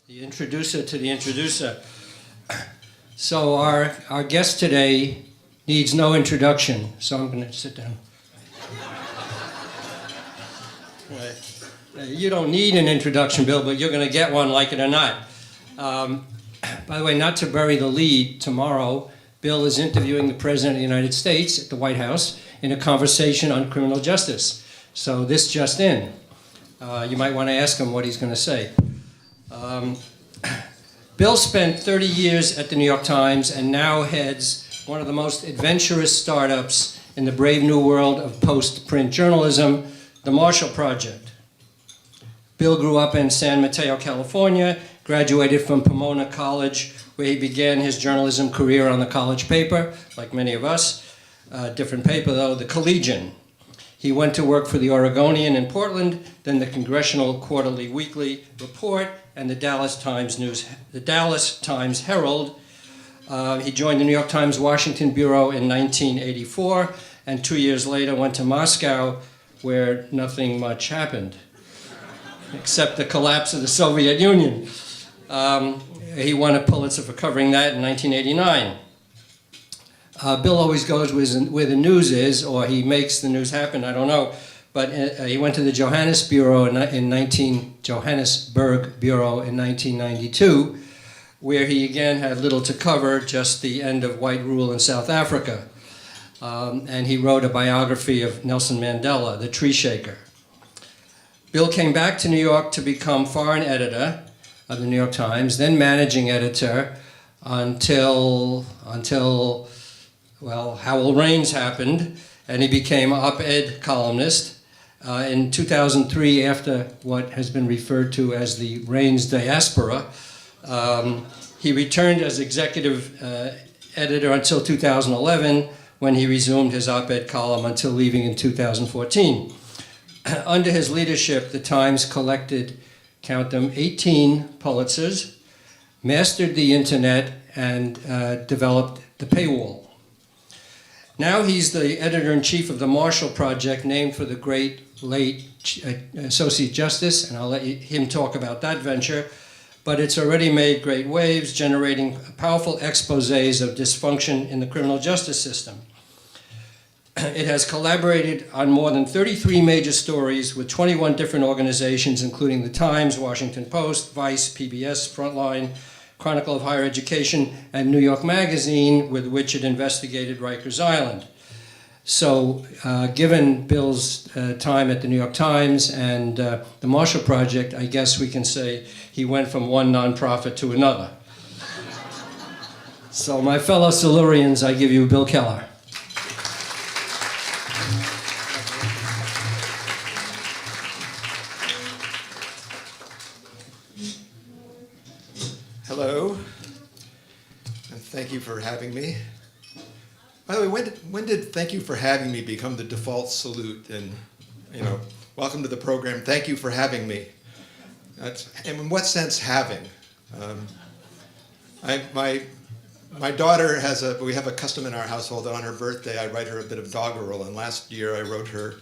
The introducer to the introducer. So our guest today needs no introduction, so I'm going to sit down. You don't need an introduction, Bill, but you're going to get one, like it or not. By the way, not to bury the lead, tomorrow Bill is interviewing the President of the United States at the White House in a conversation on criminal justice. So this just in. You might want to ask him what he's going to say. Bill spent 30 years at the New York Times and now heads one of the most adventurous startups in the brave new world of post-print journalism, the Marshal Project. Bill grew up in San Mateo, California, graduated from Pomona College, where he began his journalism career on the college paper, like many of us. Different paper, though, the Collegian. He went to work for the Oregonian in Portland, then the Congressional Quarterly Weekly Report, and the Dallas Times Herald. He joined the New York Times Washington Bureau in 1984, and 2 years later went to Moscow, where nothing much happened, except the collapse of the Soviet Union. He won a Pulitzer for covering that in 1989. Bill always goes where the news is, or he makes the news happen, I don't know. But he went to the Johannesburg Bureau in 1992, where he again had little to cover, just the end of white rule in South Africa. And he wrote a biography of Nelson Mandela, The Tree Shaker. Bill came back to New York to become foreign editor of the New York Times, then managing editor until well, Howell Raines happened, and he became op-ed columnist. In 2003, after what has been referred to as the Raines diaspora, he returned as executive editor until 2011, when he resumed his op-ed column until leaving in 2014. Under his leadership, the Times collected, count them, 18 Pulitzers, mastered the internet, and developed the paywall. Now he's the editor-in-chief of the Marshal Project, named for the great late Associate Justice, and I'll let him talk about that venture. But it's already made great waves, generating powerful exposés of dysfunction in the criminal justice system. It has collaborated on more than 33 major stories with 21 different organizations, including the Times, Washington Post, Vice, PBS, Frontline, Chronicle of Higher Education, and New York Magazine, with which it investigated Rikers Island. So given Bill's time at the New York Times and the Marshal Project, I guess we can say he went from one nonprofit to another. So my fellow Silurians, I give you Bill Keller. Hello, and thank you for having me. By the way, when did thank you for having me become the default salute? And, welcome to the program, thank you for having me. And in what sense having? My daughter we have a custom in our household that on her birthday I write her a bit of doggerel, and last year I wrote her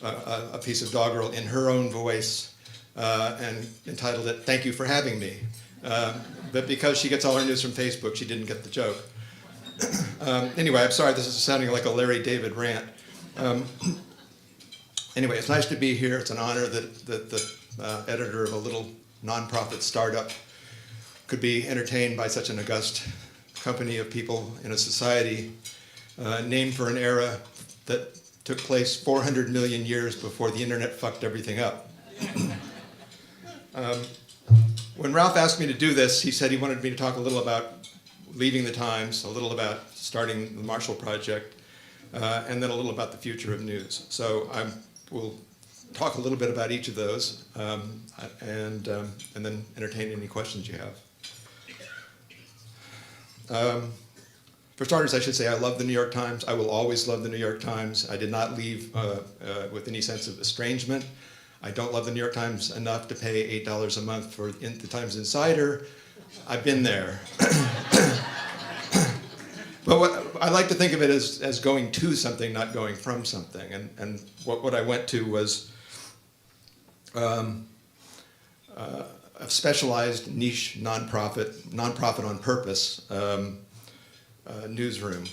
a piece of doggerel in her own voice and entitled it, Thank You for Having Me. But because she gets all her news from Facebook, she didn't get the joke. Anyway, I'm sorry, this is sounding like a Larry David rant. Anyway, it's nice to be here. It's an honor that the editor of a little nonprofit startup could be entertained by such an august company of people in a society named for an era that took place 400 million years before the internet fucked everything up. When Ralph asked me to do this, he said he wanted me to talk a little about leaving the Times, a little about starting the Marshal Project, and then a little about the future of news. So we'll talk a little bit about each of those, and then entertain any questions you have. For starters, I should say I love the New York Times. I will always love the New York Times. I did not leave with any sense of estrangement. I don't love the New York Times enough to pay $8 a month for the Times Insider. I've been there. But I like to think of it as going to something, not going from something. And what I went to was a a specialized niche nonprofit on purpose newsroom.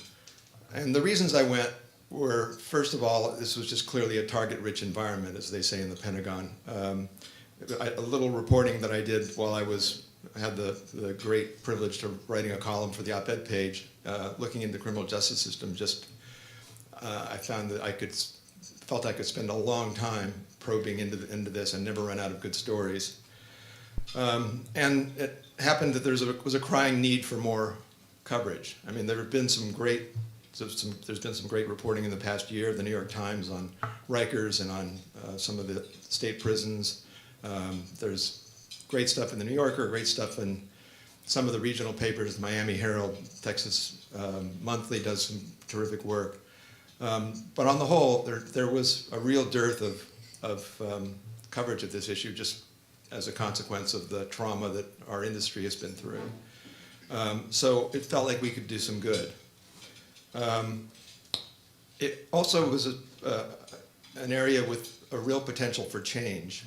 And the reasons I went were, first of all, this was just clearly a target-rich environment, as they say in the Pentagon. A little reporting that I did while I had the great privilege of writing a column for the op-ed page, looking into the criminal justice system, I found that felt I could spend a long time probing into this and never run out of good stories. And it happened that there was a crying need for more coverage. I mean, there's been some great reporting in the past year, the New York Times on Rikers and on some of the state prisons. There's great stuff in the New Yorker, great stuff in some of the regional papers. The Miami Herald, Texas Monthly does some terrific work. But on the whole, there was a real dearth of coverage of this issue, just as a consequence of the trauma that our industry has been through. So it felt like we could do some good. It also was an area with a real potential for change.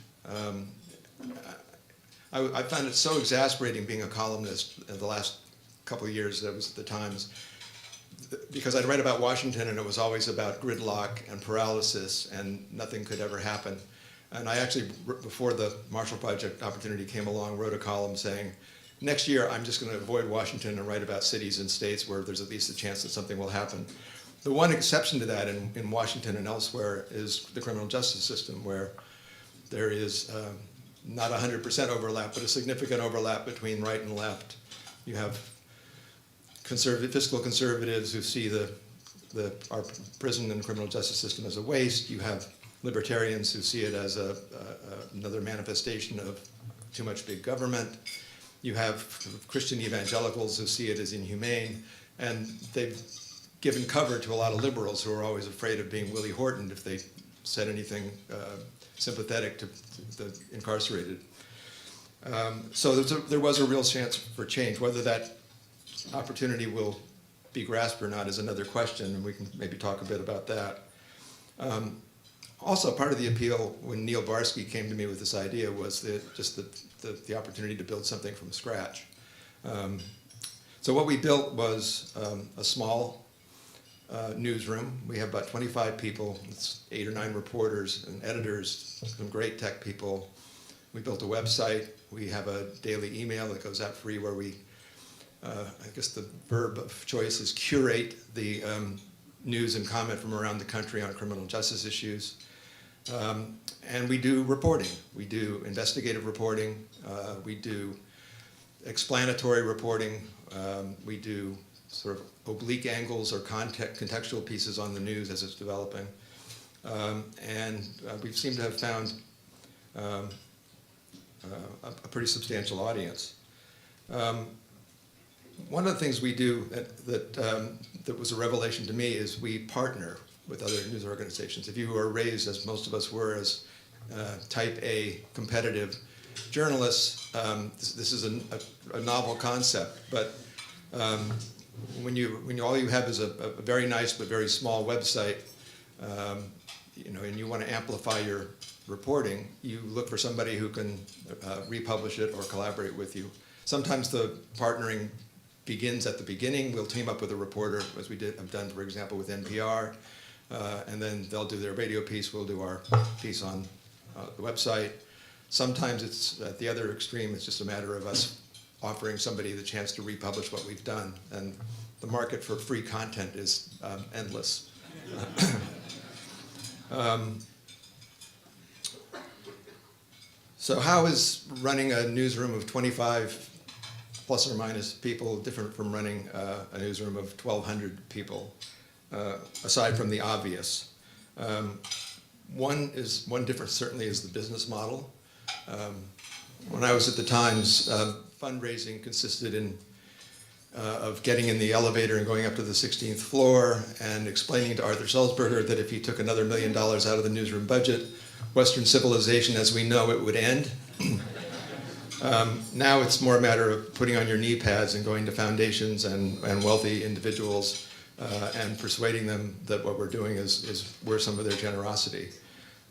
I found it so exasperating being a columnist the last couple of years, that was at the Times, because I'd write about Washington and it was always about gridlock and paralysis and nothing could ever happen. And I actually, before the Marshal Project opportunity came along, wrote a column saying, next year I'm just going to avoid Washington and write about cities and states where there's at least a chance that something will happen. The one exception to that in Washington and elsewhere is the criminal justice system, where there is not 100% overlap, but a significant overlap between right and left. You have fiscal conservatives who see our prison and criminal justice system as a waste. You have libertarians who see it as another manifestation of too much big government. You have Christian evangelicals who see it as inhumane, and they've given cover to a lot of liberals who are always afraid of being Willie Horton if they said anything sympathetic to the incarcerated. So there was a real chance for change. Whether that opportunity will be grasped or not is another question, and we can maybe talk a bit about that. Also, part of the appeal when Neil Barsky came to me with this idea was the opportunity to build something from scratch. So what we built was a small newsroom. We have about 25 people. It's 8 or 9 reporters and editors, some great tech people. We built a website. We have a daily email that goes out free where we, I guess the verb of choice is curate the news and comment from around the country on criminal justice issues. And we do reporting. We do investigative reporting. We do explanatory reporting. We do sort of oblique angles or contextual pieces on the news as it's developing. And we seem to have found a pretty substantial audience. One of the things we do that was a revelation to me is we partner with other news organizations. If you were raised, as most of us were, as type A competitive journalists, this is a novel concept. But when all you have is a very nice but very small website, and you want to amplify your reporting, you look for somebody who can republish it or collaborate with you. Sometimes the partnering begins at the beginning. We'll team up with a reporter, as we have done, for example, with NPR, and then they'll do their radio piece. We'll do our piece on the website. Sometimes it's at the other extreme. It's just a matter of us offering somebody the chance to republish what we've done. And the market for free content is endless. So how is running a newsroom of 25 plus or minus people different from running a newsroom of 1,200 people, aside from the obvious? One difference certainly is the business model. When I was at the Times, fundraising consisted of getting in the elevator and going up to the 16th floor and explaining to Arthur Sulzberger that if he took another $1 million out of the newsroom budget, Western civilization as we know it would end. Now it's more a matter of putting on your knee pads and going to foundations and wealthy individuals and persuading them that what we're doing is worth some of their generosity.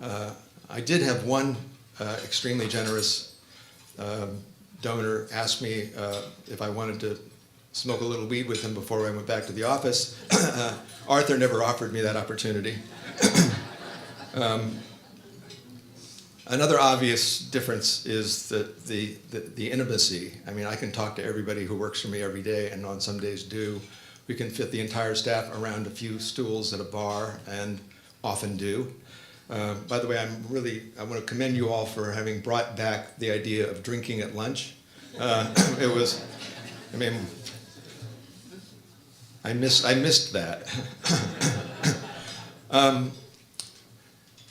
I did have one extremely generous donor asked me if I wanted to smoke a little weed with him before I went back to the office. Arthur never offered me that opportunity. Another obvious difference is the intimacy. I mean, I can talk to everybody who works for me every day, and on some days do. We can fit the entire staff around a few stools at a bar, and often do. By the way, I want to commend you all for having brought back the idea of drinking at lunch. It was, I mean, I missed that.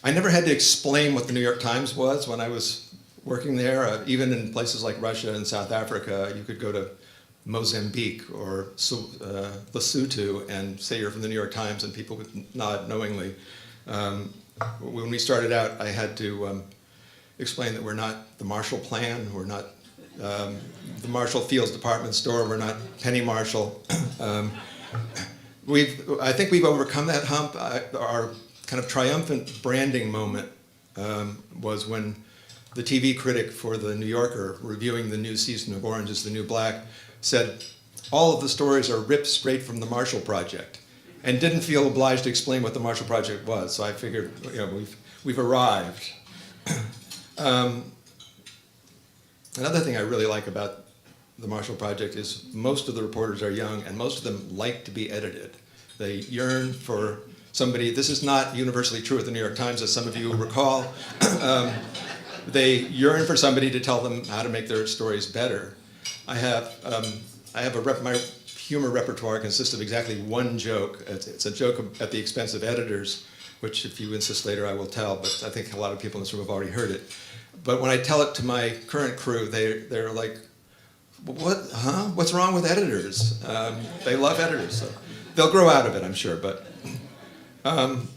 I never had to explain what the New York Times was when I was working there. Even in places like Russia and South Africa, you could go to Mozambique or Lesotho and say you're from the New York Times, and people would nod knowingly. When we started out, I had to explain that we're not the Marshall Plan, we're not the Marshall Fields Department Store, we're not Penny Marshall. I think we've overcome that hump. Our kind of triumphant branding moment was when the TV critic for The New Yorker, reviewing the new season of Orange is the New Black, said, all of the stories are ripped straight from the Marshal Project, and didn't feel obliged to explain what the Marshal Project was. So I figured, we've arrived. Another thing I really like about the Marshal Project is most of the reporters are young, and most of them like to be edited. They yearn for somebody. This is not universally true at the New York Times, as some of you recall. They yearn for somebody to tell them how to make their stories better. My humor repertoire consists of exactly one joke. It's a joke at the expense of editors, which if you insist later I will tell, but I think a lot of people in this room have already heard it. But when I tell it to my current crew, they're like, what, huh? What's wrong with editors? They love editors, so they'll grow out of it, I'm sure. But and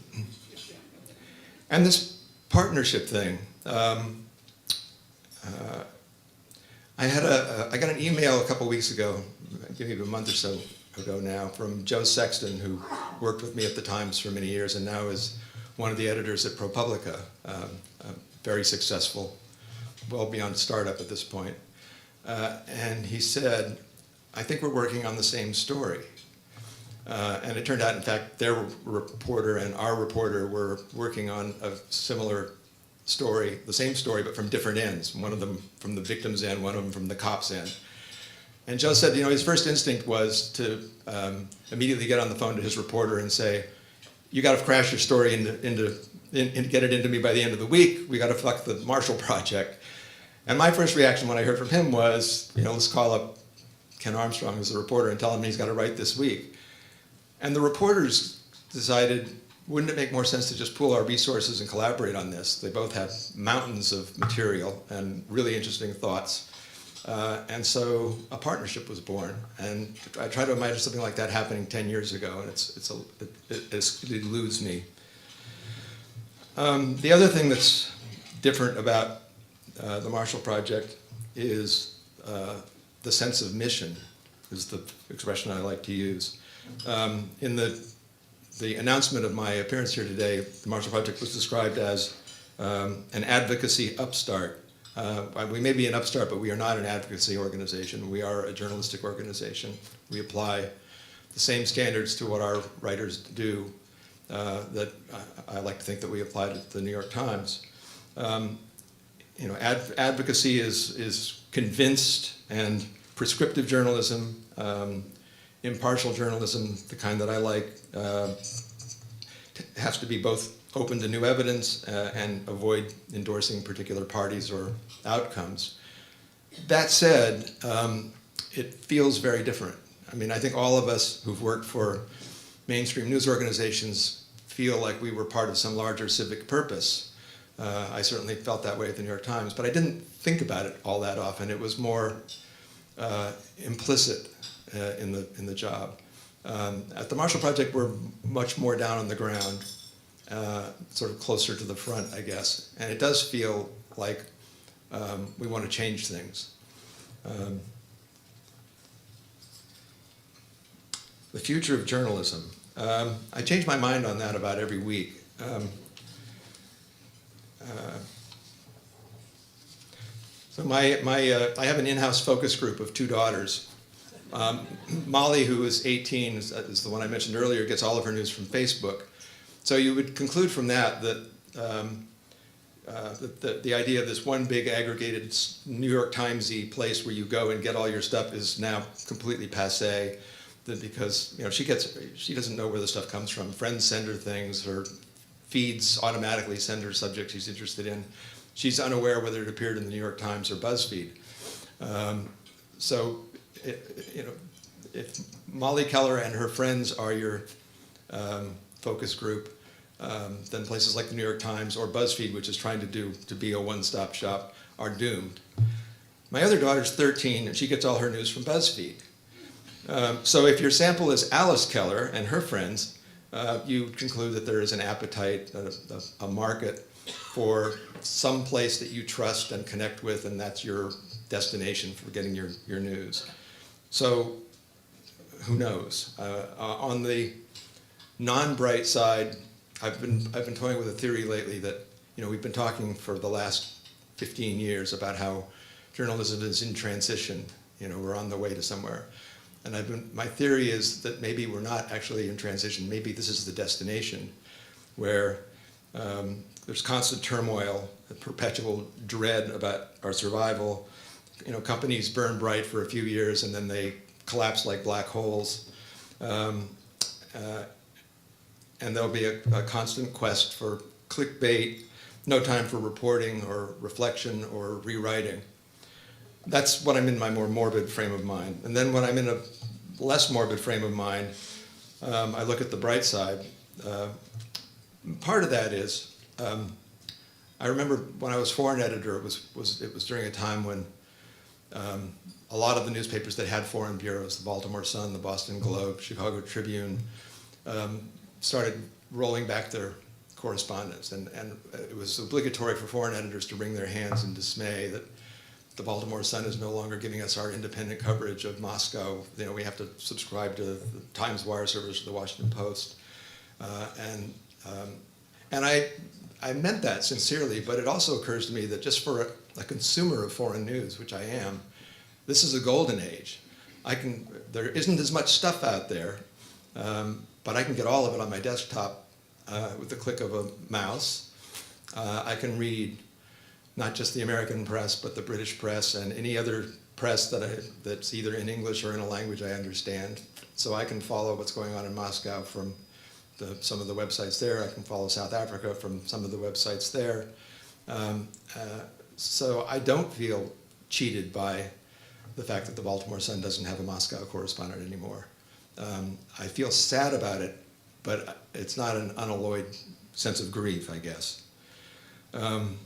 this partnership thing. I got an email a couple weeks ago, maybe a month or so ago now, from Joe Sexton, who worked with me at the Times for many years and now is one of the editors at ProPublica, very successful, well beyond startup at this point. And he said, I think we're working on the same story. And it turned out, in fact, their reporter and our reporter were working on a similar story, the same story, but from different ends. One of them from the victim's end, one of them from the cop's end. And Joe said, his first instinct was to immediately get on the phone to his reporter and say, you got to crash your story and get it into me by the end of the week. We got to fuck the Marshall Project. And my first reaction when I heard from him was, let's call up Ken Armstrong, who's the reporter, and tell him he's got to write this week. And the reporters decided, wouldn't it make more sense to just pool our resources and collaborate on this? They both have mountains of material and really interesting thoughts. And so a partnership was born. And I try to imagine something like that happening 10 years ago, and it eludes me. The other thing that's different about the Marshall Project is the sense of mission, is the expression I like to use. In the announcement of my appearance here today, the Marshall Project was described as an advocacy upstart. We may be an upstart, but we are not an advocacy organization. We are a journalistic organization. We apply the same standards to what our writers do that I like to think that we apply to the New York Times. Advocacy is convinced and prescriptive journalism. Impartial journalism, the kind that I like, has to be both open to new evidence and avoid endorsing particular parties or outcomes. That said, it feels very different. I mean, I think all of us who've worked for mainstream news organizations feel like we were part of some larger civic purpose. I certainly felt that way at the New York Times, but I didn't think about it all that often. It was more implicit in the job. At the Marshall Project, we're much more down on the ground, sort of closer to the front, I guess. And it does feel like we want to change things. The future of journalism. I change my mind on that about every week. So I have an in-house focus group of 2 daughters. Molly, who is 18, is the one I mentioned earlier, gets all of her news from Facebook. So you would conclude from that the idea of this one big aggregated New York Times-y place where you go and get all your stuff is now completely passé, because she doesn't know where the stuff comes from. Friends send her things, her feeds automatically send her subjects she's interested in. She's unaware whether it appeared in the New York Times or BuzzFeed. If Molly Keller and her friends are your focus group, then places like the New York Times or BuzzFeed, which is trying to be a one-stop shop, are doomed. My other daughter's 13, and she gets all her news from BuzzFeed. So if your sample is Alice Keller and her friends, you conclude that there is an appetite, a market for some place that you trust and connect with, and that's your destination for getting your news. So who knows? On the non-bright side, I've been toying with a theory lately that we've been talking for the last 15 years about how journalism is in transition. We're on the way to somewhere, and my theory is that maybe we're not actually in transition. Maybe this is the destination, where there's constant turmoil, a perpetual dread about our survival. Companies burn bright for a few years and then they collapse like black holes. And there'll be a constant quest for clickbait, no time for reporting or reflection or rewriting. That's when I'm in my more morbid frame of mind. And then when I'm in a less morbid frame of mind, I look at the bright side. Part of that is, I remember when I was foreign editor, it was during a time when a lot of the newspapers that had foreign bureaus, the Baltimore Sun, the Boston Globe, Chicago Tribune, started rolling back their correspondence. And it was obligatory for foreign editors to wring their hands in dismay that the Baltimore Sun is no longer giving us our independent coverage of Moscow. We have to subscribe to the Times Wire service or the Washington Post. And I meant that sincerely, but it also occurs to me that just for a consumer of foreign news, which I am, this is a golden age. There isn't as much stuff out there, but I can get all of it on my desktop with the click of a mouse. I can read not just the American press, but the British press and any other press that's either in English or in a language I understand. So I can follow what's going on in Moscow from some of the websites there. I can follow South Africa from some of the websites there. So I don't feel cheated by the fact that the Baltimore Sun doesn't have a Moscow correspondent anymore. I feel sad about it, but it's not an unalloyed sense of grief, I guess. And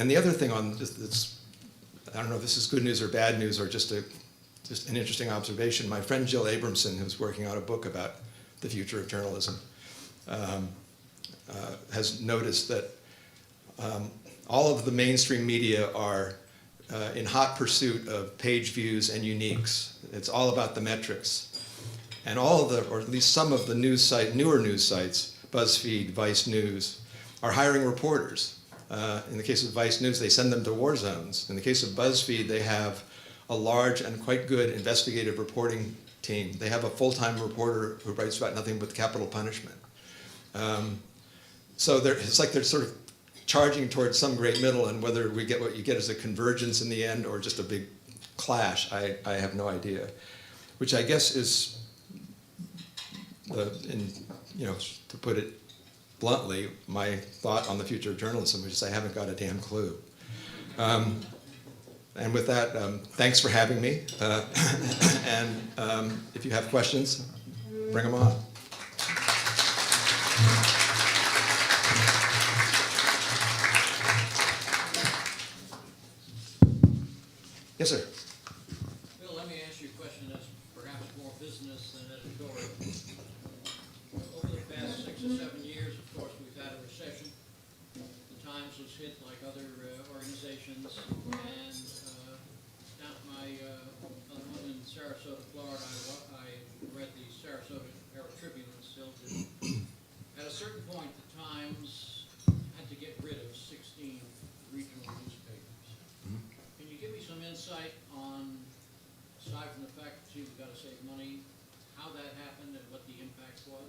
the other thing on this, I don't know if this is good news or bad news or just an interesting observation. My friend Jill Abramson, who's working on a book about the future of journalism, has noticed that all of the mainstream media are in hot pursuit of page views and uniques. It's all about the metrics. And all of or at least some of the newer news sites, BuzzFeed, Vice News, are hiring reporters. In the case of Vice News, they send them to war zones. In the case of BuzzFeed, they have a large and quite good investigative reporting team. They have a full-time reporter who writes about nothing but capital punishment. So it's like they're sort of charging towards some great middle, and whether we get what you get is a convergence in the end or just a big clash, I have no idea. Which I guess is, to put it bluntly, my thought on the future of journalism, which is I haven't got a damn clue. And with that, thanks for having me. And if you have questions, bring them on. Yes, sir. Bill, let me ask you a question that's perhaps more business than editorial. Over the past 6 or 7 years, of course, we've had a recession. The Times was hit like other organizations, and down at my other home in Sarasota, Florida, I read the Sarasota Tribune and still do. At a certain point, the Times had to get rid of 16 regional newspapers. insight on, aside from the fact that you've got to save money, how that happened and what the impact was?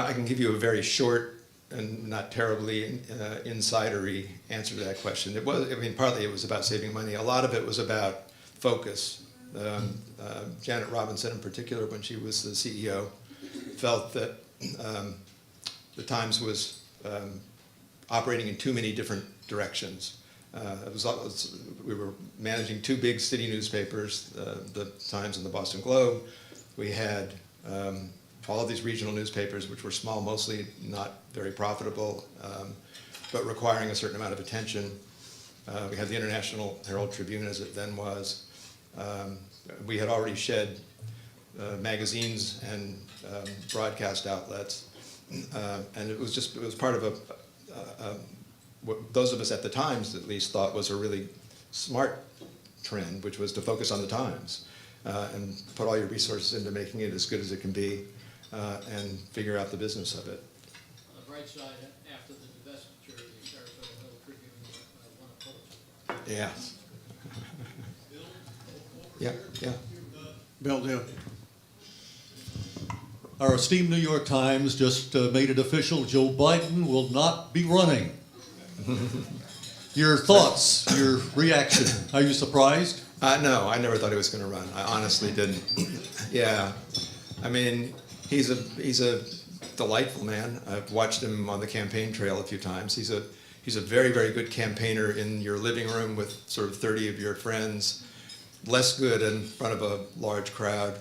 I can give you a very short and not terribly insidery answer to that question. It was, I mean, partly it was about saving money. A lot of it was about focus. Janet Robinson, in particular, when she was the CEO, felt that the Times was operating in too many different directions. We were managing two big city newspapers, the Times and the Boston Globe. We had all of these regional newspapers, which were small, mostly not very profitable, but requiring a certain amount of attention. We had the International Herald Tribune, as it then was. We had already shed magazines and broadcast outlets, and it was part of what those of us at the Times, at least, thought was a really smart trend, which was to focus on the Times and put all your resources into making it as good as it can be. And figure out the business of it. On the bright side, after the divestiture, the Sarasota Hill Tribune won a Pulitzer Prize. Yeah. Yeah. Bill, do. Our esteemed New York Times just made it official: Joe Biden will not be running. Your thoughts, your reaction? Are you surprised? No, I never thought he was going to run. I honestly didn't. Yeah, I mean, he's a delightful man. I've watched him on the campaign trail a few times. He's a very, very good campaigner in your living room with sort of 30 of your friends. Less good in front of a large crowd.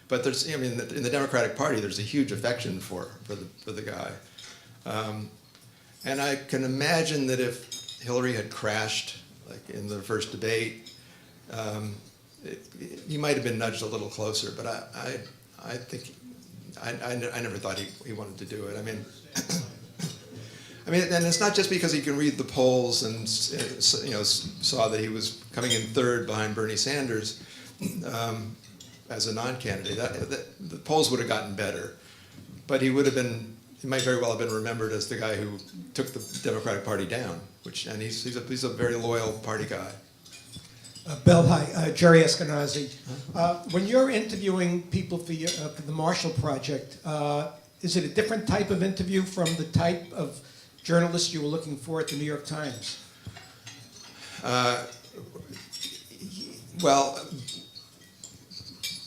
But there's, I mean, in the Democratic Party, there's a huge affection for the guy. And I can imagine that if Hillary had crashed, like in the first debate, he might have been nudged a little closer. But I think I never thought he wanted to do it. I mean, and it's not just because he can read the polls and saw that he was coming in third behind Bernie Sanders as a non-candidate. The polls would have gotten better, but he might very well have been remembered as the guy who took the Democratic Party down. And he's a very loyal party guy. Bill, hi, Jerry Eskenazi. When you're interviewing people for the Marshal Project, is it a different type of interview from the type of journalists you were looking for at the New York Times? Well,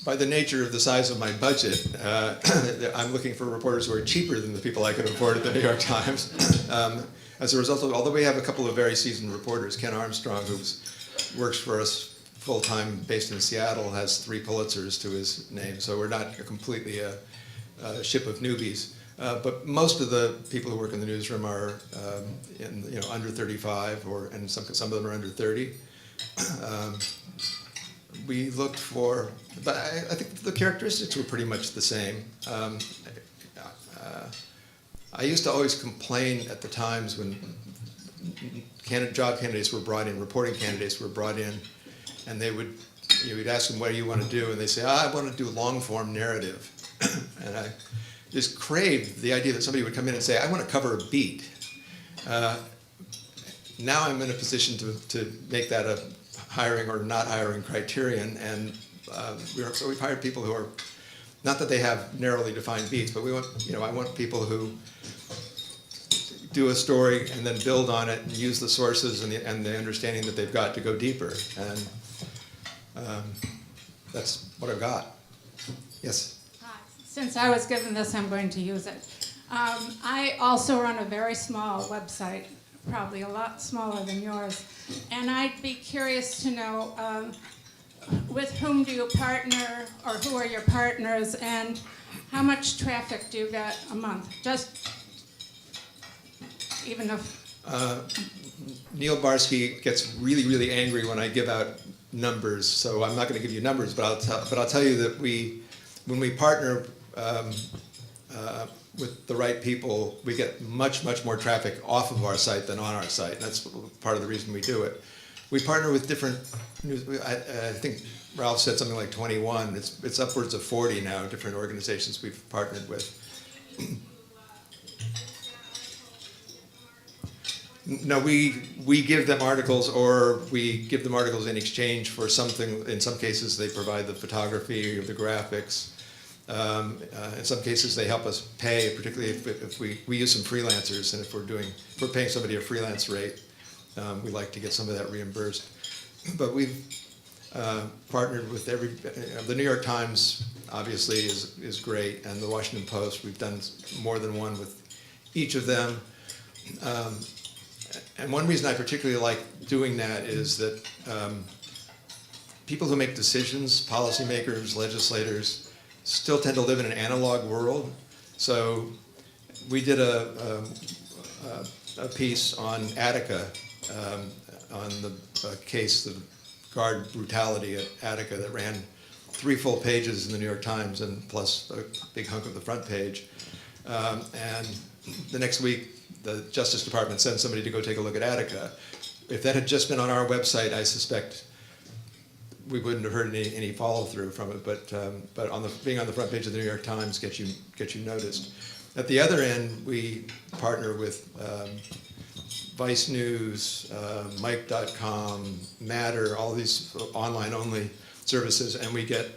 by the nature of the size of my budget, I'm looking for reporters who are cheaper than the people I could afford at the New York Times. As a result of, although we have a couple of very seasoned reporters, Ken Armstrong, who works for us full-time based in Seattle, has 3 Pulitzers to his name, so we're not completely a ship of newbies. But most of the people who work in the newsroom are under 35, and some of them are under 30. We looked for, but I think the characteristics were pretty much the same. I used to always complain at the Times when job candidates were brought in, reporting candidates were brought in, and you'd ask them, what do you want to do? And they say, I want to do long-form narrative. And I just craved the idea that somebody would come in and say, I want to cover a beat. Now I'm in a position to make that a hiring or not hiring criterion, and so we've hired people who are, not that they have narrowly defined beats, but I want people who do a story and then build on it and use the sources and the understanding that they've got to go deeper, and that's what I've got. Yes? Hi. Since I was given this, I'm going to use it. I also run a very small website, probably a lot smaller than yours, and I'd be curious to know with whom do you partner, or who are your partners, and how much traffic do you get a month? Just even if... Neil Barsky gets really, really angry when I give out numbers, so I'm not going to give you numbers, but I'll tell you that when we partner with the right people, we get much, much more traffic off of our site than on our site, and that's part of the reason we do it. We partner with different news. I think Ralph said something like 21. It's upwards of 40 now, different organizations we've partnered with. No, we give them articles, or we give them articles in exchange for something. In some cases, they provide the photography or the graphics. In some cases, they help us pay, particularly if we use some freelancers, and if we're paying somebody a freelance rate, we like to get some of that reimbursed. But we've partnered with the New York Times, obviously, is great, and the Washington Post. We've done more than one with each of them. And one reason I particularly like doing that is that people who make decisions, policymakers, legislators, still tend to live in an analog world. So we did a piece on Attica, on the case of guard brutality at Attica that ran 3 full pages in the New York Times, and plus a big hunk of the front page. And the next week, the Justice Department sent somebody to go take a look at Attica. If that had just been on our website, I suspect we wouldn't have heard any follow-through from it. But being on the front page of the New York Times gets you noticed. At the other end, we partner with Vice News, Mike.com, Matter, all these online-only services, and we get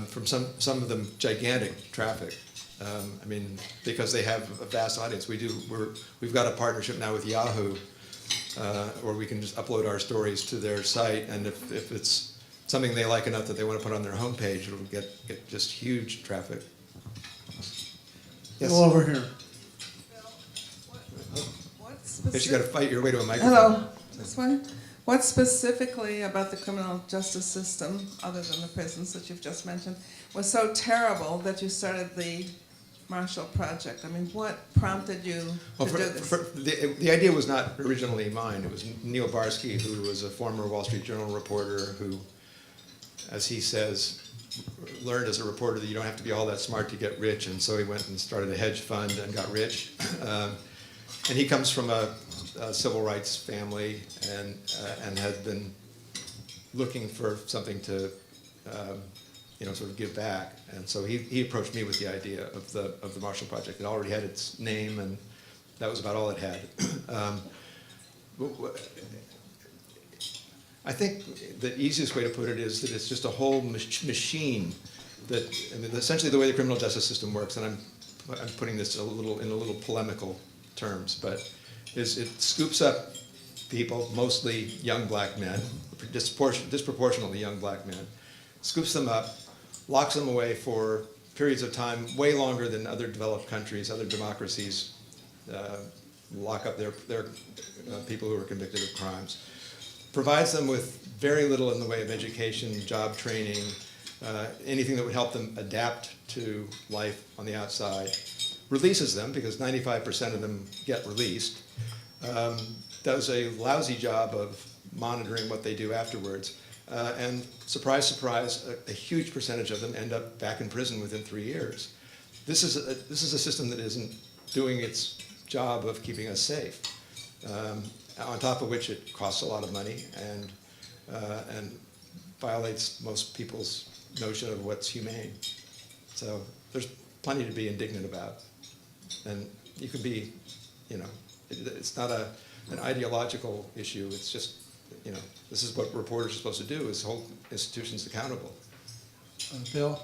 from some of them gigantic traffic. I mean, because they have a vast audience. We've got a partnership now with Yahoo, where we can just upload our stories to their site, and if it's something they like enough that they want to put on their homepage, it'll get just huge traffic. Yes. Go over here. But you got to fight your way to a microphone. Hello. This one. What specifically about the criminal justice system, other than the prisons that you've just mentioned, was so terrible that you started the Marshal Project? I mean, what prompted you to do this? The idea was not originally mine. It was Neil Barsky, who was a former Wall Street Journal reporter who, as he says, learned as a reporter that you don't have to be all that smart to get rich, and so he went and started a hedge fund and got rich. And he comes from a civil rights family and had been looking for something to sort of give back. And so he approached me with the idea of the Marshal Project. It already had its name, and that was about all it had. I think the easiest way to put it is that it's just a whole machine that, I mean, essentially the way the criminal justice system works, and I'm putting this in a little polemical terms, but it scoops up people, mostly young black men, disproportionately young black men, scoops them up, locks them away for periods of time way longer than other developed countries, other democracies lock up their people who are convicted of crimes, provides them with very little in the way of education, job training, anything that would help them adapt to life on the outside, releases them, because 95% of them get released, does a lousy job of monitoring what they do afterwards, and surprise, surprise, a huge percentage of them end up back in prison within 3 years. This is a system that isn't doing its job of keeping us safe. On top of which it costs a lot of money and violates most people's notion of what's humane. So there's plenty to be indignant about. And you can be, it's not an ideological issue. It's just, this is what reporters are supposed to do, is hold institutions accountable. Bill,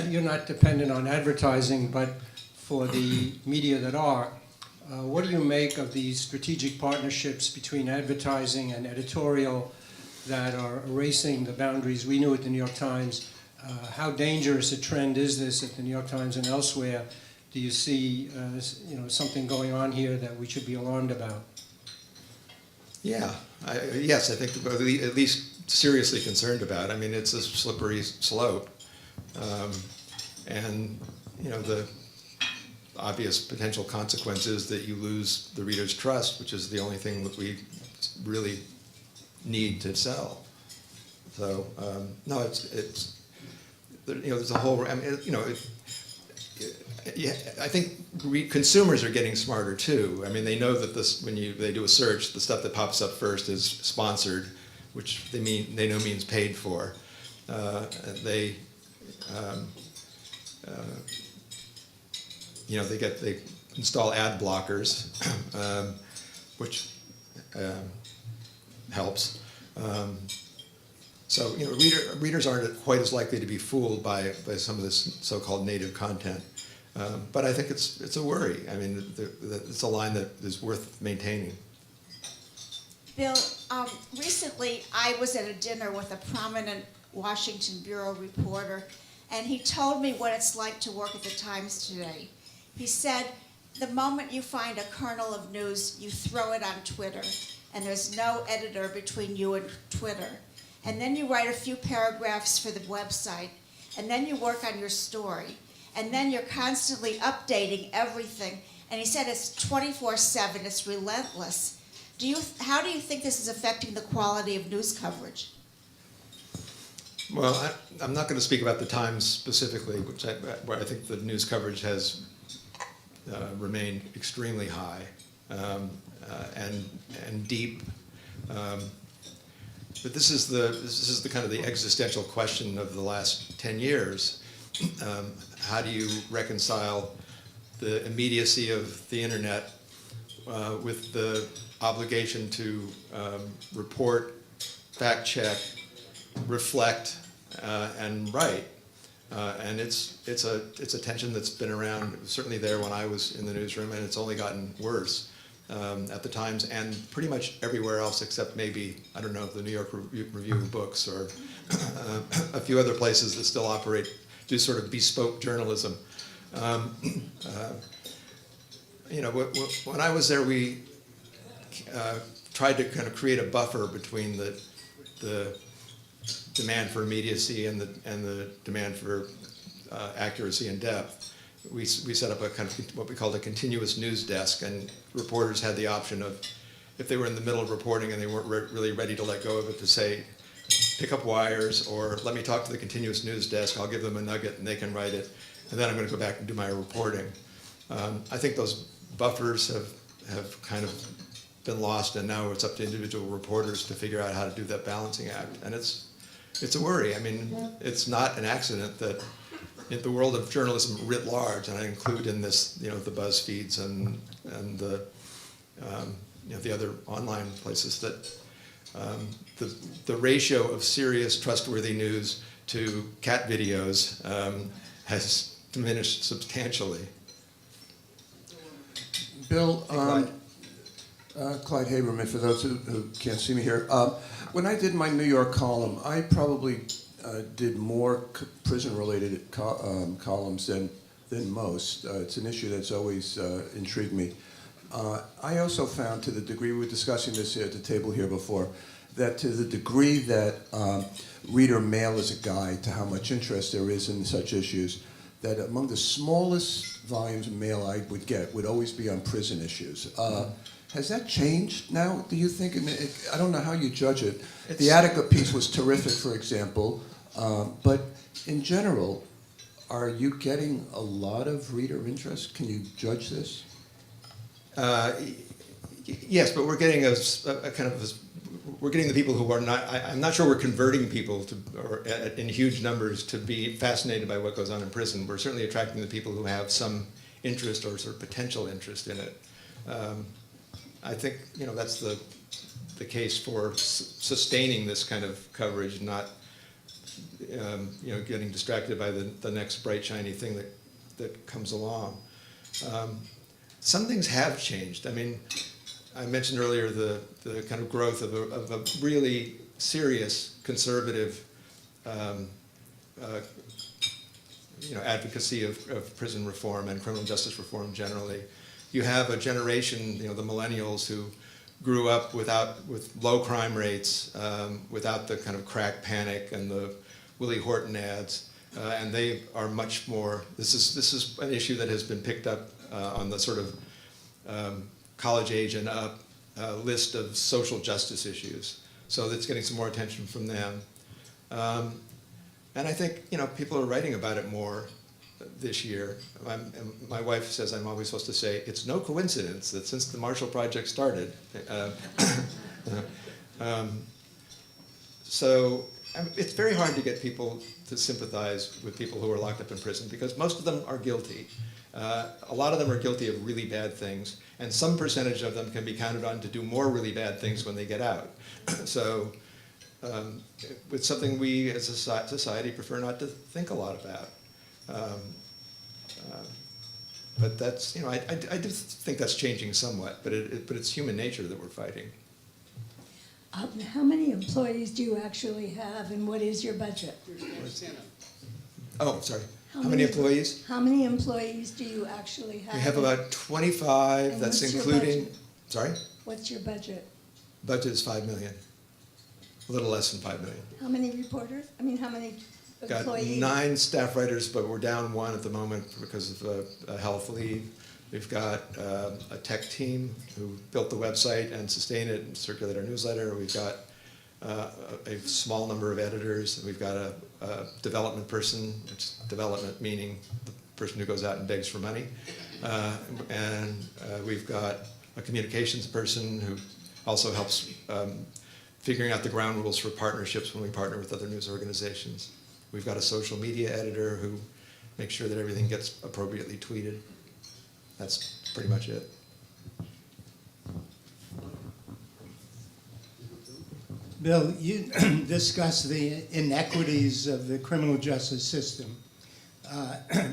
you're not dependent on advertising, but for the media that are, what do you make of these strategic partnerships between advertising and editorial that are erasing the boundaries we knew at the New York Times? How dangerous a trend is this at the New York Times and elsewhere? Do you see something going on here that we should be alarmed about? Yeah, yes, I think at least seriously concerned about. I mean, it's a slippery slope. And, the obvious potential consequence is that you lose the reader's trust, which is the only thing that we really need to sell. So, no, it's there's a whole, I mean, I think consumers are getting smarter too. I mean, they know that when they do a search, the stuff that pops up first is sponsored, which they know means paid for. install ad blockers, which helps. So readers aren't quite as likely to be fooled by some of this so-called native content. But I think it's a worry. I mean, it's a line that is worth maintaining. Bill, recently I was at a dinner with a prominent Washington Bureau reporter, and he told me what it's like to work at the Times today. He said, the moment you find a kernel of news, you throw it on Twitter, and there's no editor between you and Twitter. And then you write a few paragraphs for the website, and then you work on your story, and then you're constantly updating everything. And he said it's 24/7, it's relentless. How do you think this is affecting the quality of news coverage? Well, I'm not going to speak about the Times specifically, where I think the news coverage has remained extremely high and deep. But this is the kind of the existential question of the last 10 years. How do you reconcile the immediacy of the internet with the obligation to report, fact check, reflect, and write? And it's a tension that's been around. It was certainly there when I was in the newsroom, and it's only gotten worse at the Times and pretty much everywhere else except maybe, I don't know, the New York Review of Books or a few other places that still do sort of bespoke journalism. When I was there, we tried to kind of create a buffer between the demand for immediacy and the demand for accuracy and depth. We set up a kind of what we called a continuous news desk, and reporters had the option of, if they were in the middle of reporting and they weren't really ready to let go of it, to say, pick up wires, or let me talk to the continuous news desk, I'll give them a nugget and they can write it, and then I'm going to go back and do my reporting. I think those buffers have kind of been lost, and now it's up to individual reporters to figure out how to do that balancing act. And it's a worry. I mean, it's not an accident that in the world of journalism writ large, and I include in this, the BuzzFeeds and the the other online places, that the ratio of serious, trustworthy news to cat videos has diminished substantially. Bill, Clyde Haberman, for those who can't see me here. When I did my New York column, I probably did more prison-related columns than most. It's an issue that's always intrigued me. I also found, to the degree, we were discussing this here at the table here before, that to the degree that reader mail is a guide to how much interest there is in such issues, that among the smallest volumes of mail I would get would always be on prison issues. Has that changed now, do you think? I don't know how you judge it. The Attica piece was terrific, for example, but in general, are you getting a lot of reader interest? Can you judge this? Yes, but we're getting we're getting the people who are not. I'm not sure we're converting people in huge numbers to be fascinated by what goes on in prison. We're certainly attracting the people who have some interest or sort of potential interest in it. I think that's the case for sustaining this kind of coverage, not getting distracted by the next bright shiny thing that comes along. Some things have changed. I mean, I mentioned earlier the kind of growth of a really serious conservative advocacy of prison reform and criminal justice reform generally. You have a generation, the millennials, who grew up with low crime rates, without the kind of crack panic and the Willie Horton ads, and they are much more. This is an issue that has been picked up on the sort of college age and up list of social justice issues. So that's getting some more attention from them. And I think people are writing about it more this year. My wife says I'm always supposed to say, it's no coincidence that since the Marshal Project started. So it's very hard to get people to sympathize with people who are locked up in prison because most of them are guilty. A lot of them are guilty of really bad things, and some percentage of them can be counted on to do more really bad things when they get out. So it's something we as a society prefer not to think a lot about. But that's, you know, I do think that's changing somewhat, but it's human nature that we're fighting. How many employees do you actually have, and what is your budget? Oh, sorry. How many employees? How many employees do you actually have? We have about 25. And That's what's your including. budget? Sorry. What's your budget? Budget is $5 million. A little less than $5 million. How many reporters? I mean, how many Got employees? 9 staff writers, but we're down 1 at the moment because of a health leave. We've got a tech team who built the website and sustain it and circulate our newsletter. We've got a small number of editors. We've got a development person, which is development meaning the person who goes out and begs for money. And we've got a communications person who also helps figuring out the ground rules for partnerships when we partner with other news organizations. We've got a social media editor who makes sure that everything gets appropriately tweeted. That's pretty much it. Bill, you discussed the inequities of the criminal justice system.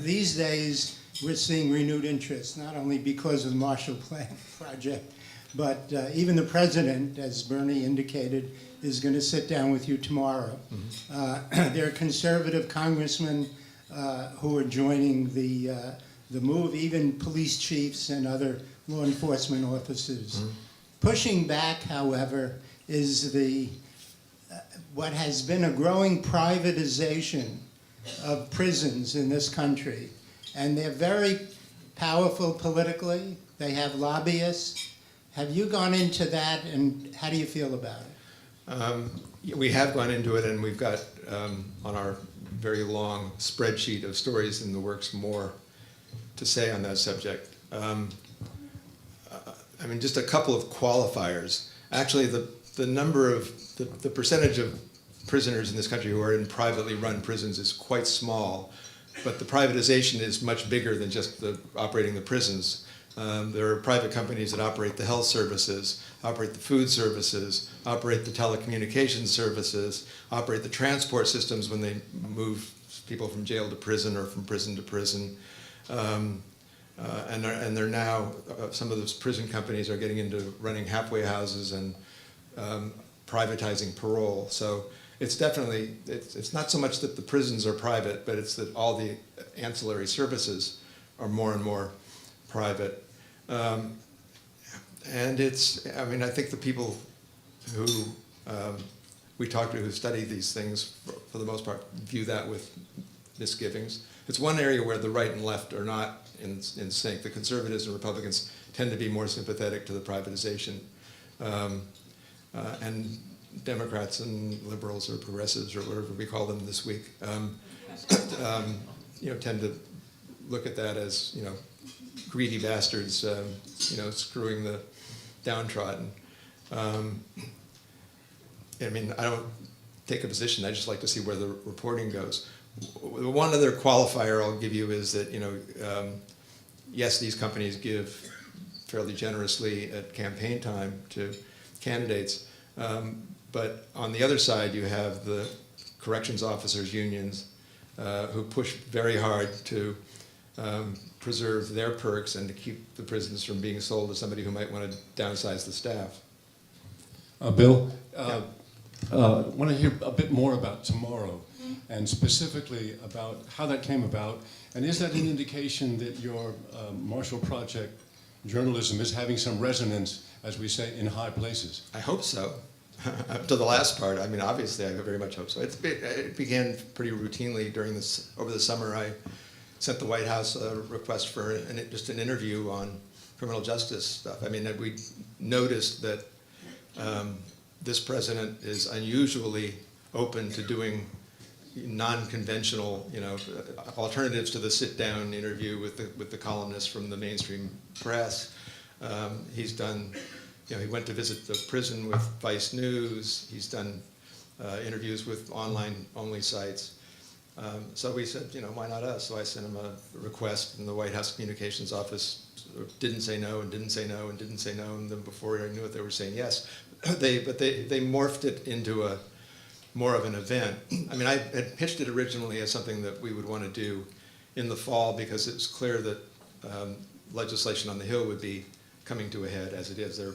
These days, we're seeing renewed interest, not only because of the Marshal Project, but even the president, as Bernie indicated, is going to sit down with you tomorrow. Mm-hmm. There are conservative congressmen who are joining the move, even police chiefs and other law enforcement officers. Mm-hmm. Pushing back, however, is what has been a growing privatization of prisons in this country. And they're very powerful politically. They have lobbyists. Have you gone into that, and how do you feel about it? We have gone into it, and we've got on our very long spreadsheet of stories in the works more to say on that subject. I mean, just a couple of qualifiers. Actually, the number of, the percentage of prisoners in this country who are in privately run prisons is quite small, but the privatization is much bigger than just operating the prisons. There are private companies that operate the health services, operate the food services, operate the telecommunications services, operate the transport systems when they move people from jail to prison or from prison to prison. And they're now, some of those prison companies are getting into running halfway houses and privatizing parole. So it's definitely, it's not so much that the prisons are private, but it's that all the ancillary services are more and more private. And it's, I mean, I think the people who we talk to who study these things, for the most part, view that with misgivings. It's one area where the right and left are not in sync. The conservatives and Republicans tend to be more sympathetic to the privatization. And Democrats and liberals or progressives or whatever we call them this week, you know, tend to look at that as, you know, greedy bastards, you know, screwing the downtrodden. I mean, I don't take a position. I just like to see where the reporting goes. One other qualifier I'll give you is that, you know, yes, these companies give fairly generously at campaign time to candidates, but on the other side you have the corrections officers' unions who push very hard to preserve their perks and to keep the prisons from being sold to somebody who might want to downsize the staff. Bill, I want to hear a bit more about tomorrow, and specifically about how that came about, and is that an indication that your Marshal Project journalism is having some resonance, as we say, in high places? I hope so. Up to the last part, I mean, obviously, I very much hope so. It began pretty routinely during this, over the summer. I sent the White House a request for just an interview on criminal justice stuff. I mean, we noticed that this president is unusually open to doing non-conventional, you know, alternatives to the sit-down interview with the columnists from the mainstream press. He's done, you know, he went to visit the prison with Vice News. He's done interviews with online-only sites. So we said, why not us? So I sent him a request, and the White House Communications Office didn't say no, and didn't say no, and didn't say no, and then before I knew it, they were saying yes. But they morphed it into more of an event. I mean, I had pitched it originally as something that we would want to do in the fall because it was clear that legislation on the Hill would be coming to a head, as it is. They're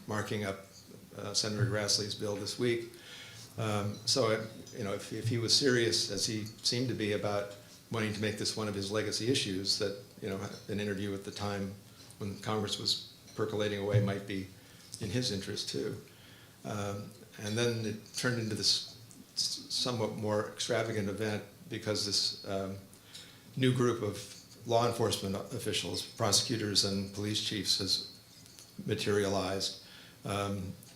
marking up Senator Grassley's bill this week. So, if he was serious, as he seemed to be, about wanting to make this one of his legacy issues, that an interview at the time when Congress was percolating away might be in his interest too. And then it turned into this somewhat more extravagant event because this new group of law enforcement officials, prosecutors and police chiefs, has materialized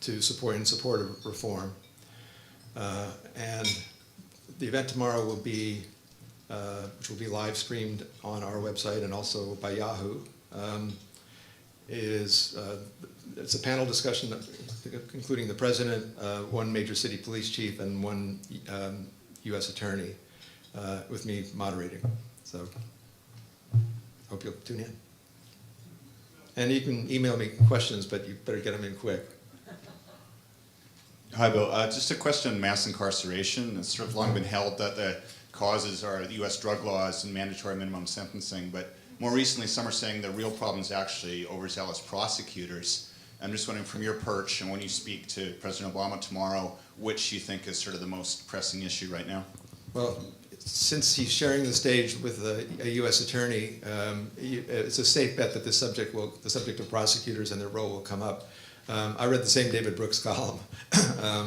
to support of reform. And the event tomorrow will be, which will be live streamed on our website and also by Yahoo, it's a panel discussion including the president, one major city police chief, and one U.S. attorney, with me moderating. So hope you'll tune in. And you can email me questions, but you better get them in quick. Hi, Bill. Just a question on mass incarceration. It's sort of long been held that the causes are the U.S. drug laws and mandatory minimum sentencing, but more recently some are saying the real problem is actually overzealous prosecutors. I'm just wondering, from your perch and when you speak to President Obama tomorrow, which you think is sort of the most pressing issue right now? Well, since he's sharing the stage with a U.S. attorney, it's a safe bet that the subject of prosecutors and their role will come up. I read the same David Brooks column, I'm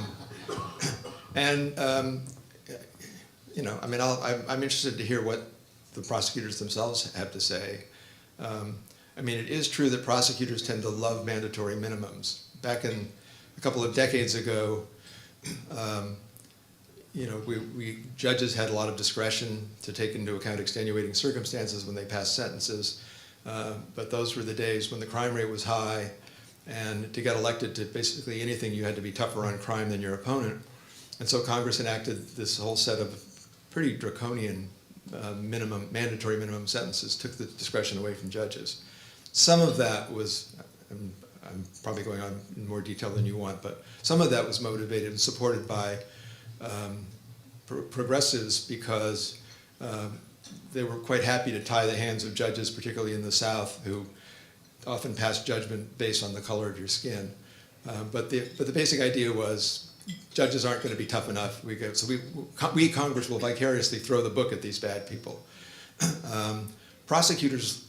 interested to hear what the prosecutors themselves have to say. It is true that prosecutors tend to love mandatory minimums. Back in a couple of decades ago, judges had a lot of discretion to take into account extenuating circumstances when they passed sentences, but those were the days when the crime rate was high, and to get elected to basically anything, you had to be tougher on crime than your opponent. And so Congress enacted this whole set of pretty draconian mandatory minimum sentences, took the discretion away from judges. Some of that was, I'm probably going on in more detail than you want, but some of that was motivated and supported by progressives because they were quite happy to tie the hands of judges, particularly in the South, who often pass judgment based on the color of your skin. But the basic idea was judges aren't going to be tough enough. We Congress will vicariously throw the book at these bad people. Prosecutors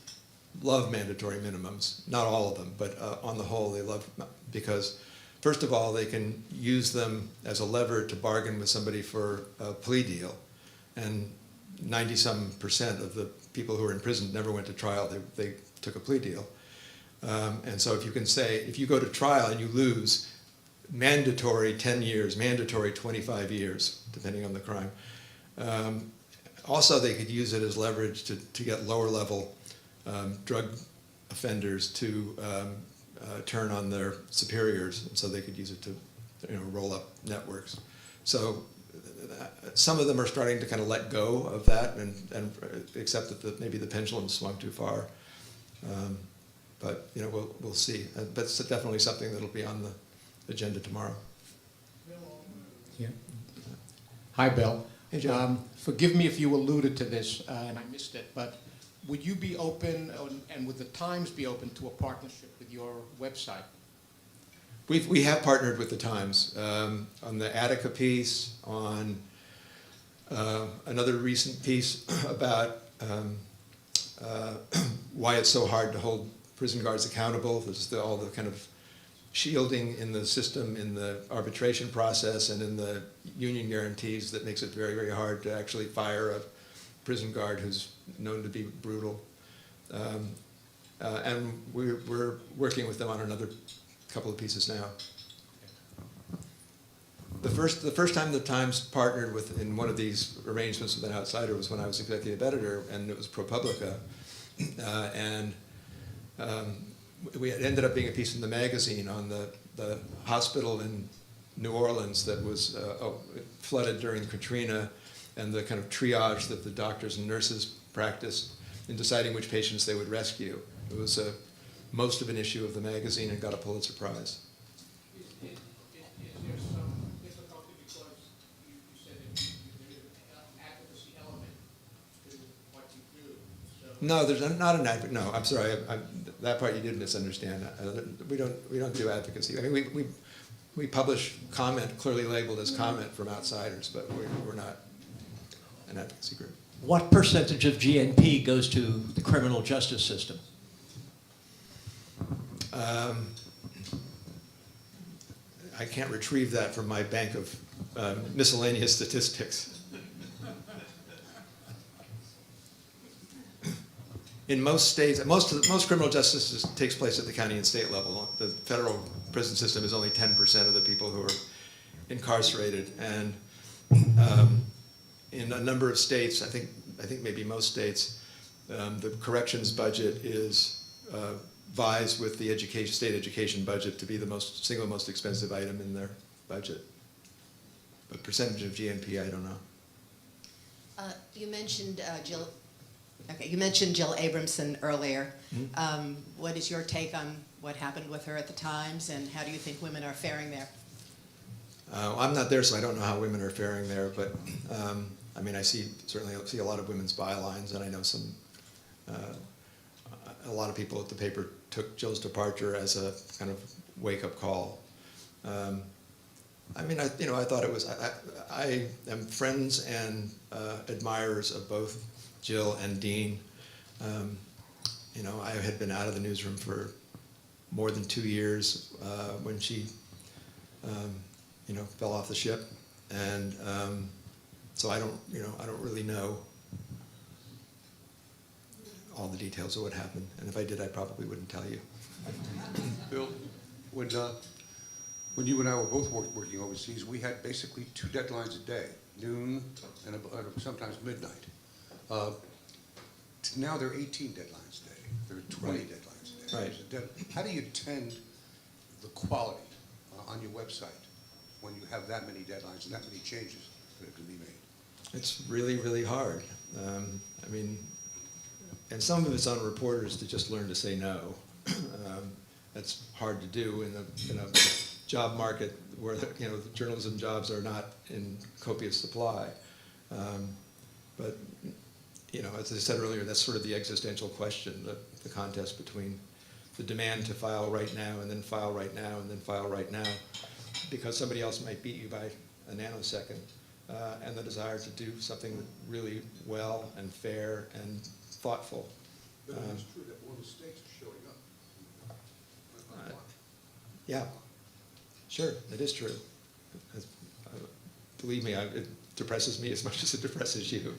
love mandatory minimums, not all of them, but on the whole they love, because first of all they can use them as a lever to bargain with somebody for a plea deal, and 90-some% of the people who are in prison never went to trial. They took a plea deal. And so if you can say, if you go to trial and you lose, mandatory 10 years, mandatory 25 years, depending on the crime. Also, they could use it as leverage to get lower level drug offenders to turn on their superiors, and so they could use it to roll up networks. So some of them are starting to kind of let go of that and accept that maybe the pendulum swung too far. But we'll see. But it's definitely something that'll be on the agenda tomorrow. Yeah. Hi, Bill. Hey, John. Forgive me if you alluded to this and I missed it, but would you be open, and would the Times be open to a partnership with your website? We have partnered with the Times on the Attica piece, on another recent piece about why it's so hard to hold prison guards accountable. There's all the kind of shielding in the system, in the arbitration process, and in the union guarantees that makes it very, very hard to actually fire a prison guard who's known to be brutal. And we're working with them on another couple of pieces now. The first time the Times partnered in one of these arrangements with an outsider was when I was executive editor, and it was ProPublica. We ended up being a piece in the magazine on the hospital in New Orleans that was flooded during Katrina, and the kind of triage that the doctors and nurses practiced in deciding which patients they would rescue. It was most of an issue of the magazine and got a Pulitzer Prize. Is there some difficulty because you said that there's an advocacy element to what you do? So No, there's not an advocate. No, I'm sorry. That part you did misunderstand. We don't do advocacy. I mean, we publish comment clearly labeled as comment from outsiders, but we're not an advocacy group. What percentage of GNP goes to the criminal justice system? I can't retrieve that from my bank of miscellaneous statistics. In most states, most criminal justice takes place at the county and state level. The federal prison system is only 10% of the people who are incarcerated, and in a number of states, I think maybe most states, the corrections budget is vies with the state education budget to be the single most expensive item in their budget. But percentage of GNP, I don't know. You mentioned Jill. Okay, you mentioned Jill Abramson earlier. Mm-hmm. What is your take on what happened with her at the Times, and how do you think women are faring there? I'm not there, so I don't know how women are faring there. But I mean, I certainly see a lot of women's bylines, and I know a lot of people at the paper took Jill's departure as a kind of wake-up call. I mean, I thought it was. I am friends and admirers of both Jill and Dean. I had been out of the newsroom for more than 2 years when she, fell off the ship, and so I don't really know all the details of what happened. And if I did, I probably wouldn't tell you. Bill, when you and I were both working overseas, we had basically 2 deadlines a day, noon and sometimes midnight. Now there are 18 deadlines a day. There are 20 Right. deadlines a day. Right. How do you tend the quality on your website when you have that many deadlines and that many changes that can be made? It's really, really hard. I mean, and some of it's on reporters to just learn to say no. That's hard to do in a job market where journalism jobs are not in copious supply. But as I said earlier, that's sort of the existential question, the contest between the demand to file right now and then file right now and then file right now, because somebody else might beat you by a nanosecond, and the desire to do something really well and fair and thoughtful. But it's true that more mistakes are showing up. Yeah, sure, it is true. Believe me, it depresses me as much as it depresses you.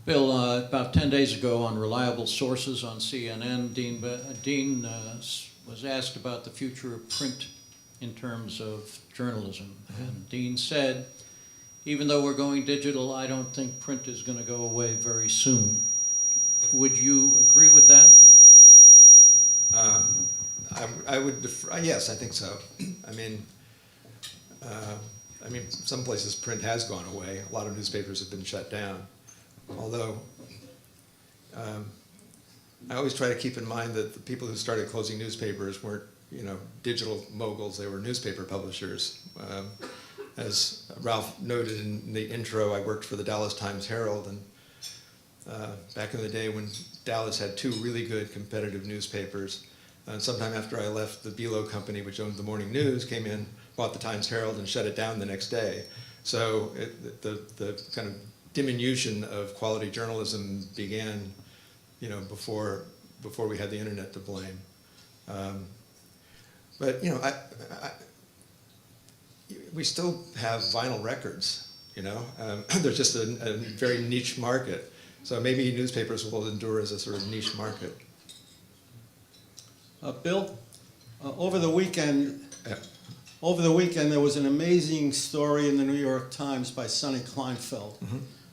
Bill, about 10 days ago on Reliable Sources on CNN, Dean was asked about the future of print in terms of journalism. And Dean said, even though we're going digital, I don't think print is going to go away very soon. Would you agree with that? I would defer, yes, I think so. I mean, some places print has gone away. A lot of newspapers have been shut down. Although, I always try to keep in mind that the people who started closing newspapers weren't, digital moguls. They were newspaper publishers. As Ralph noted in the intro, I worked for the Dallas Times-Herald, and back in the day when Dallas had 2 really good competitive newspapers, and sometime after I left, the Below Company, which owned the Morning News, came in, bought the Times-Herald, and shut it down the next day. So the kind of diminution of quality journalism began, before we had the internet to blame. But we still have vinyl records. There's just a very niche market. So maybe newspapers will endure as a sort of niche market. Bill, over the weekend there was an amazing story in the New York Times by Sonny Kleinfeld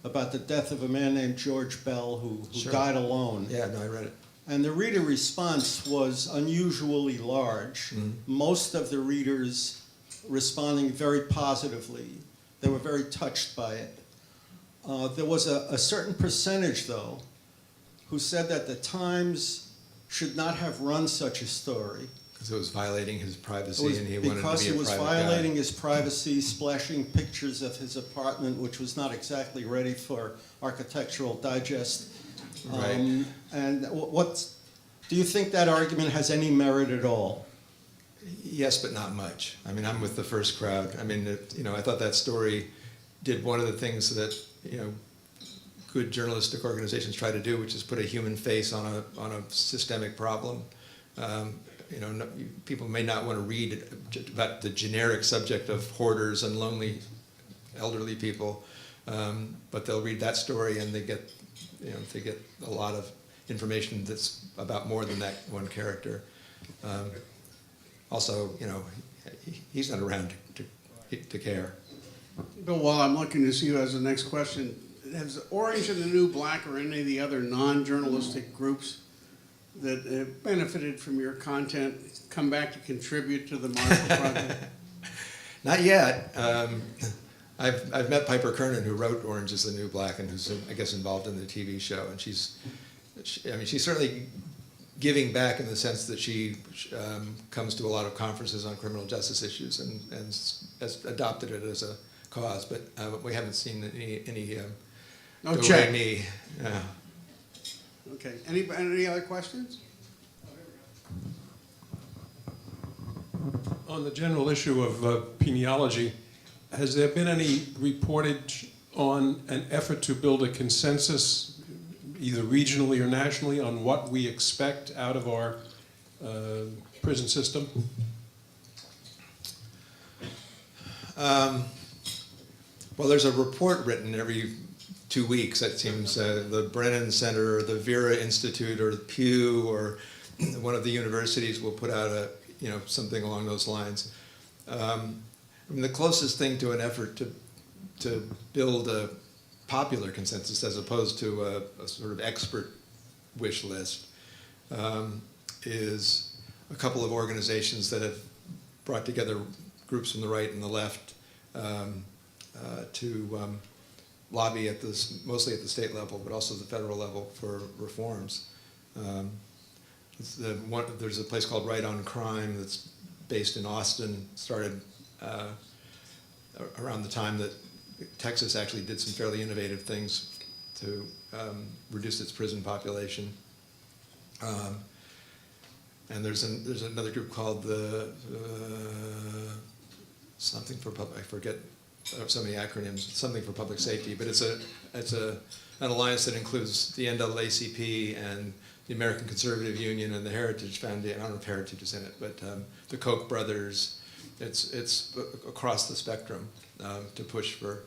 about the death of a man named George Bell who Sure. died alone. Yeah, no, I read it. And the reader response was unusually large. Most of the readers responding very positively. They were very touched by it. There was a certain percentage, though, who said that the Times should not have run such a story. Because it was violating his privacy and he wanted to be a private Because he was guy. violating his privacy, splashing pictures of his apartment, which was not exactly ready for Architectural Digest. Right. And do you think that argument has any merit at all? Yes, but not much. I mean, I'm with the first crowd. I mean, I thought that story did one of the things that, good journalistic organizations try to do, which is put a human face on a systemic problem. People may not want to read about the generic subject of hoarders and lonely elderly people, but they'll read that story and they get a lot of information that's about more than that one character. Also, he's not around to care. Bill, while I'm looking to see who has the next question, has Orange and the New Black or any of the other non-journalistic groups that have benefited from your content come back to contribute to the Marshal Project? Not yet. I've met Piper Kernan, who wrote Orange is the New Black, and who's, I guess, involved in the TV show. And she's certainly giving back in the sense that she comes to a lot of conferences on criminal justice issues and has adopted it as a cause. But we haven't seen any no check. Me. Okay. Any other questions? On the general issue of peniology, has there been any reportage on an effort to build a consensus, either regionally or nationally, on what we expect out of our prison system? Well, there's a report written every 2 weeks, it seems. The Brennan Center, or the Vera Institute, or the Pew, or one of the universities will put out something along those lines. The closest thing to an effort to build a popular consensus as opposed to a sort of expert wish list is a couple of organizations that have brought together groups from the right and the left to lobby mostly at the state level, but also the federal level for reforms. There's a place called Right on Crime that's based in Austin, started around the time that Texas actually did some fairly innovative things to reduce its prison population. And there's another group called the something for public, I forget so many acronyms, something for public safety, but it's an alliance that includes the NAACP and the American Conservative Union and the Heritage Foundation. I don't know if Heritage is in it, but the Koch brothers. It's across the spectrum to push for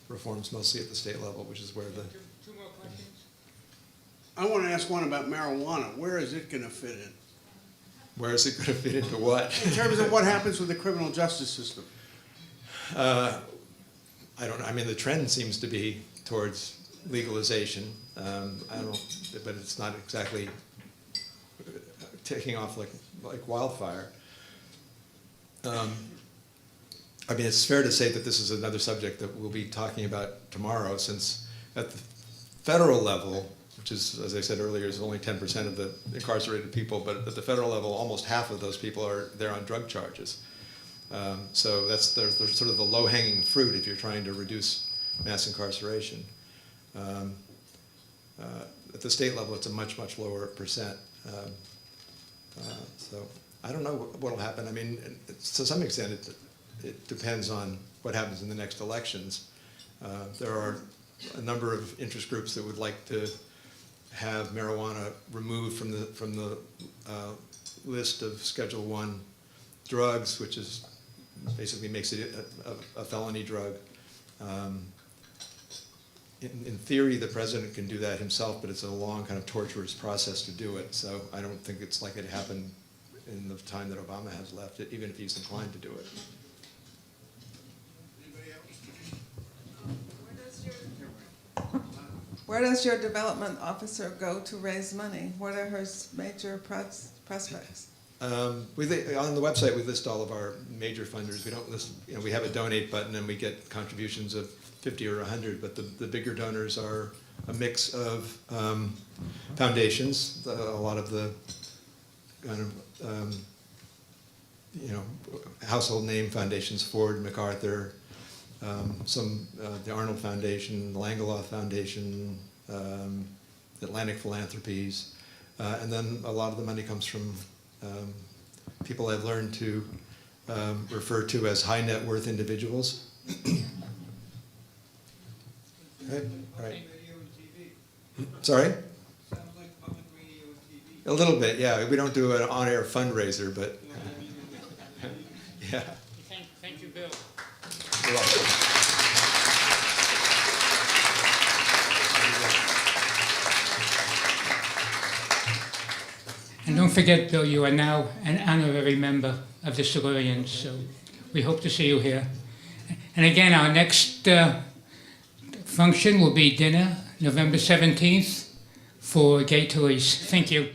reforms, mostly at the state level, which is where the... Two more questions? I want to ask one about marijuana. Where is it going to fit in? Where is it going to fit into what? In terms of what happens with the criminal justice system. I don't know. I mean, the trend seems to be towards legalization. I don't, but it's not exactly taking off like wildfire. I mean, it's fair to say that this is another subject that we'll be talking about tomorrow, since at the federal level, which is, as I said earlier, is only 10% of the incarcerated people, but at the federal level, almost half of those people are there on drug charges. So that's they're sort of the low-hanging fruit if you're trying to reduce mass incarceration. At the state level, it's a much, much lower percent. So I don't know what will happen. I mean, to some extent, it depends on what happens in the next elections. There are a number of interest groups that would like to have marijuana removed from the list of Schedule I drugs, which is basically makes it a felony drug. In theory, the president can do that himself, but it's a long, kind of torturous process to do it. So I don't think it's likely to happen in the time that Obama has left, even if he's inclined to do it. Where does your development officer go to raise money? What are her major prospects? On the website, we list all of our major funders. We don't list, we have a donate button and we get contributions of 50 or 100, but the bigger donors are a mix of foundations, a lot of the kind of, household name foundations, Ford, MacArthur, the Arnold Foundation, the Langeloth Foundation, Atlantic Philanthropies, and then a lot of the money comes from people I've learned to refer to as high net worth individuals. Right. Sorry? A little bit, yeah. We don't do an on-air fundraiser, but yeah. Thank you, Bill. You're welcome. And don't forget, Bill, you are now an honorary member of the Silurians, so we hope to see you here. And again, our next function will be dinner, November 17th, for Gay Toys. Thank you.